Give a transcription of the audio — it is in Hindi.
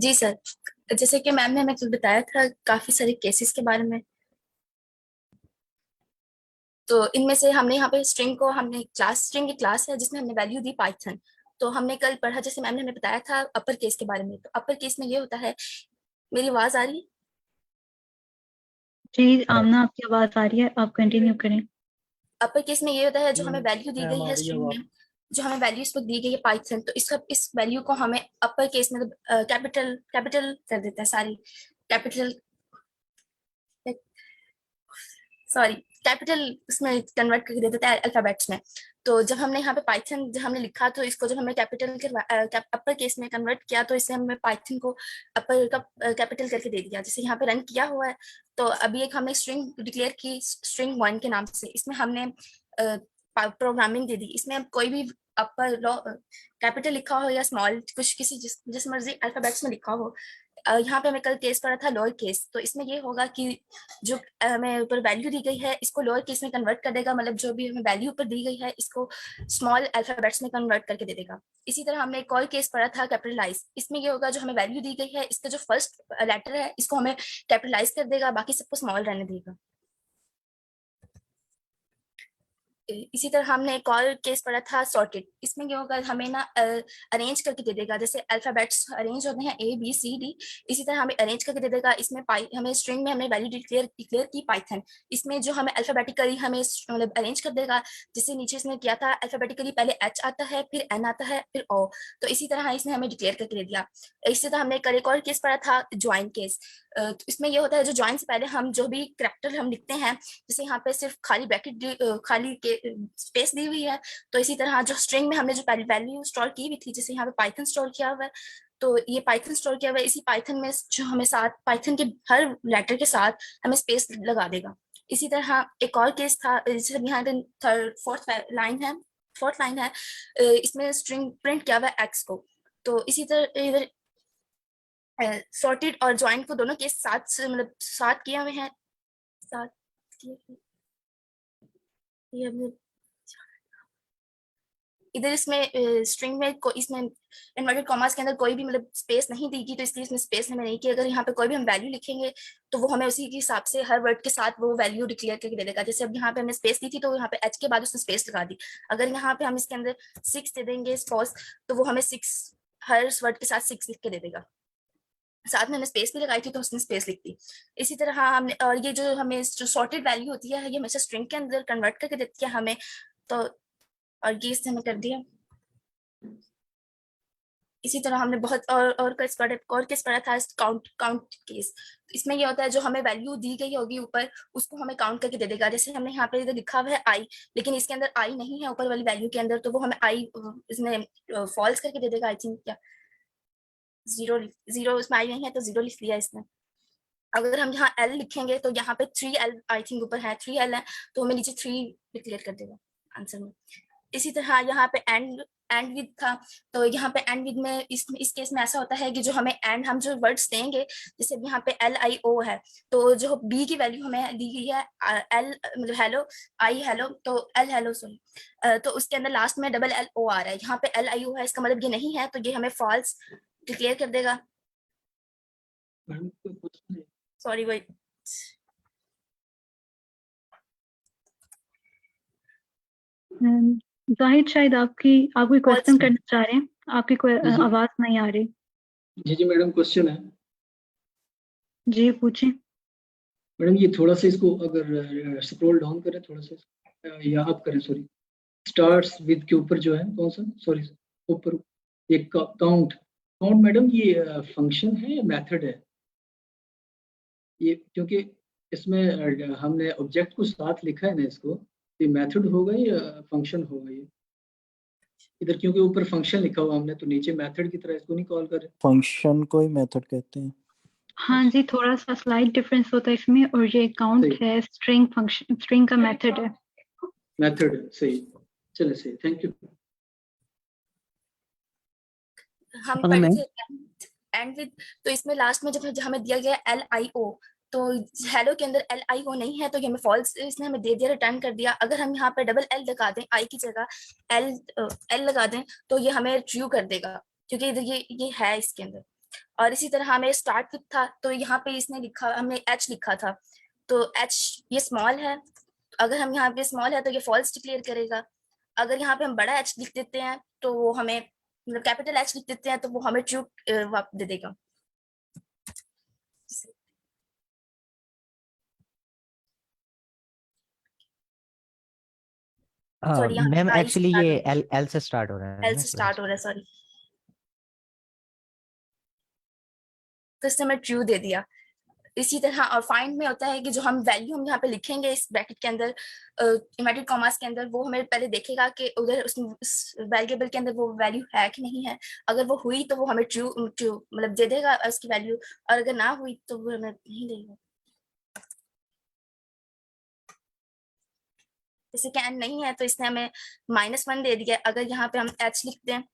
जी सर, जैसे कि मैम ने हमें कल बताया था काफी सारे केसेस के बारे में। तो इनमें से हमने यहाँ पे स्ट्रिंग को हमने क्लास स्ट्रिंग की क्लास है जिसमें हमने वैल्यू दी पाइथन। तो हमने कल पढ़ा, जैसे मैम ने हमें बताया था अपर केस के बारे में। तो अपर केस में ये होता है, मेरी आवाज आ रही है? जी आमना, आपकी आवाज आ रही है, आप कंटिन्यू करें। अपर केस में ये होता है जो हमें वैल्यू दी मैम गई आ है रही है स्ट्रिंग आवाज। में, जो हमें वैल्यू इस पर दी गई है पाइथन, तो इसका इस वैल्यू को हमें अपर केस में कैपिटल कैपिटल कर देता है सारी, कैपिटल सॉरी कैपिटल उसमें कन्वर्ट करके दे देता है अल्फाबेट्स में। तो जब हमने यहाँ पे पाइथन जब हमने लिखा, तो इसको जब हमने कैपिटल के अपर केस में कन्वर्ट किया, तो इससे हमने पाइथन को अपर का कैपिटल करके दे दिया। जैसे यहाँ पे रन किया हुआ है, तो अभी एक हमने स्ट्रिंग डिक्लेयर की स्ट्रिंग 1 के नाम से। इसमें हमने प्रोग्रामिंग दे दी। इसमें हम कोई भी अपर कैपिटल लिखा हो या स्मॉल, कुछ किसी जिस मर्जी अल्फाबेट्स में लिखा हो। यहाँ पे हमें कल केस पढ़ा था लोअर केस। तो इसमें ये होगा कि जो हमें ऊपर वैल्यू दी गई है इसको लोअर केस में कन्वर्ट कर देगा, मतलब जो भी हमें वैल्यू ऊपर दी गई है इसको स्मॉल अल्फाबेट्स में कन्वर्ट करके दे देगा। इसी तरह हमने एक और केस पढ़ा था कैपिटलाइज। इसमें ये होगा जो हमें वैल्यू दी गई है इसका जो फर्स्ट लेटर है इसको हमें कैपिटलाइज कर देगा, बाकी सबको स्मॉल रहने देगा। इसी तरह हमने एक और केस पढ़ा था सॉर्टेड। इसमें क्या होगा, हमें ना अरेंज करके दे देगा, जैसे अल्फाबेट्स अरेंज होते हैं A B C D, इसी तरह हमें अरेंज करके दे देगा। इसमें हमें स्ट्रिंग में हमने वैल्यू डिक्लेयर की पाइथन। इसमें जो हमें अल्फाबेटिकली हमें मतलब अरेंज कर देगा, जैसे नीचे इसमें किया था अल्फाबेटिकली, पहले H आता है, फिर N आता है, फिर O। तो इसी तरह इसने हमें डिक्लेयर करके दे दिया। इसी तरह हमने एक और केस पढ़ा था ज्वाइन केस। तो इसमें ये होता है जो ज्वाइन से पहले हम जो भी कैरेक्टर हम लिखते हैं, जैसे यहाँ पे सिर्फ खाली ब्रैकेट खाली के स्पेस दी हुई है, तो इसी तरह जो स्ट्रिंग में हमने जो पहली वैल्यू स्टोर की हुई थी, जैसे यहाँ पे पाइथन स्टोर किया हुआ है, तो ये पाइथन स्टोर किया हुआ है। इसी पाइथन में जो हमें साथ पाइथन के हर लेटर के साथ हमें स्पेस लगा देगा। इसी तरह एक और केस था, जैसे यहाँ पे थर्ड फोर्थ लाइन है, इसमें स्ट्रिंग प्रिंट किया हुआ है एक्स को। तो इसी तरह इधर सॉर्टेड और ज्वाइन को दोनों केस साथ मतलब साथ किए हुए हैं, साथ किए हुए। ये हमने इधर इसमें स्ट्रिंग में इसमें इन्वर्टेड कॉमास के अंदर कोई भी मतलब स्पेस नहीं देगी, तो इसलिए इसमें स्पेस हमें नहीं की। अगर यहाँ पे कोई भी हम वैल्यू लिखेंगे तो वो हमें उसी के हिसाब से हर वर्ड के साथ वो वैल्यू डिक्लेयर करके दे देगा। जैसे अब यहाँ पे हमने स्पेस दी थी, तो यहाँ पे एच के बाद उसने स्पेस लगा दी। अगर यहाँ पे हम इसके अंदर 6 दे देंगे सपोज, तो वो हमें 6 हर वर्ड के साथ 6 लिख के दे देगा। साथ में हमने स्पेस भी लगाई थी तो उसने स्पेस लिख दी। इसी तरह हमने, और ये जो हमें जो सॉर्टेड वैल्यू होती है ये हमेशा स्ट्रिंग के अंदर कन्वर्ट करके देती है हमें। तो और ये इससे हमें कर दिया। इसी तरह हमने बहुत और केस पढ़ा था, काउंट काउंट केस। इसमें ये होता है जो हमें वैल्यू दी गई होगी ऊपर उसको हमें काउंट करके दे देगा। जैसे हमने यहाँ पे इधर लिखा हुआ है आई, लेकिन इसके अंदर आई नहीं है ऊपर वाली वैल्यू के अंदर, तो वो हमें आई इसमें फॉल्स करके दे देगा। आई थिंक क्या जीरो, जीरो उसमें आई नहीं है तो जीरो लिख लिया इसने। अगर हम यहाँ एल लिखेंगे तो यहाँ पे 3L आई थिंक ऊपर है, 3L है, तो हमें नीचे 3 डिक्लेयर कर देगा आंसर में। इसी तरह यहाँ पे एंड विद था, तो यहाँ पे एंड विद में इस केस में ऐसा होता है कि जो हमें एंड हम जो वर्ड्स देंगे, जैसे यहाँ पे LIO है, तो जो बी की वैल्यू हमें दी गई है एल मतलब हेलो, आई हेलो, तो एल हेलो सॉरी, तो उसके अंदर लास्ट में LLO आ रहा है। यहाँ पे LIO है, इसका मतलब ये नहीं है, तो ये हमें फॉल्स डिक्लेयर कर देगा। सॉरी वही जाहिद, शायद आप कोई क्वेश्चन फॉल्स। करना चाह रहे हैं, आपकी कोई जी आवाज नहीं आ रही। जी मैडम, क्वेश्चन है। जी पूछें। मैडम ये थोड़ा सा इसको अगर स्क्रॉल डाउन करें थोड़ा सा, या आप करें, सॉरी। स्टार्ट्स विद के ऊपर जो है कौन सा, सॉरी, ऊपर एक काउंट। काउंट मैडम ये फंक्शन है या मेथड है? ये क्योंकि इसमें हमने ऑब्जेक्ट को साथ लिखा है ना, इसको ये मेथड होगा या फंक्शन होगा? ये इधर क्योंकि ऊपर फंक्शन लिखा हुआ हमने, तो नीचे मेथड की तरह इसको नहीं कॉल कर रहे। फंक्शन को ही मेथड कहते हैं। हाँ जी, थोड़ा सा स्लाइड डिफरेंस होता है इसमें, और ये काउंट सही, है स्ट्रिंग फंक्शन, स्ट्रिंग का मेथड है। मेथड है, सही। चले सही, थैंक यू। हम हाँ पढ़े मैम। थे एंड विद, तो इसमें लास्ट में जब हमें दिया गया LIO, तो हेलो के अंदर LIO नहीं है, तो ये हमें फॉल्स इसने हमें दे दिया, रिटर्न कर दिया। अगर हम यहाँ पे डबल L लगा दें, आई की जगह एल एल लगा दें, तो ये हमें ट्रू कर देगा, क्योंकि ये है इसके अंदर। और इसी तरह हमें स्टार्ट विथ था, तो यहाँ पे इसने लिखा, हमने एच लिखा था, तो एच ये स्मॉल है, अगर हम यहाँ पे स्मॉल है तो ये फॉल्स डिक्लेयर करेगा। अगर यहाँ पे हम बड़ा एच लिख देते हैं तो वो हमें, मतलब कैपिटल एच लिख देते हैं तो वो हमें ट्रू दे देगा। सॉरी, यहाँ मैम आई एक्चुअली ये एल से स्टार्ट हो रहा है एल ना से स्टार्ट हो रहा है, सॉरी, तो इसने हमें ट्रू दे दिया। इसी तरह और फाइंड में होता है कि जो हम वैल्यू हम यहाँ पे लिखेंगे इस ब्रैकेट के अंदर, इन्वर्टेड कॉमास के अंदर, वो हमें पहले देखेगा कि उधर उस वेरिएबल के अंदर वो वैल्यू है कि नहीं है। अगर वो हुई तो वो हमें ट्रू ट्रू मतलब दे देगा उसकी वैल्यू, और अगर ना हुई तो वो हमें नहीं देगा। जैसे कैन नहीं है तो इसने हमें -1 दे दिया। अगर यहाँ पे हम एच लिखते हैं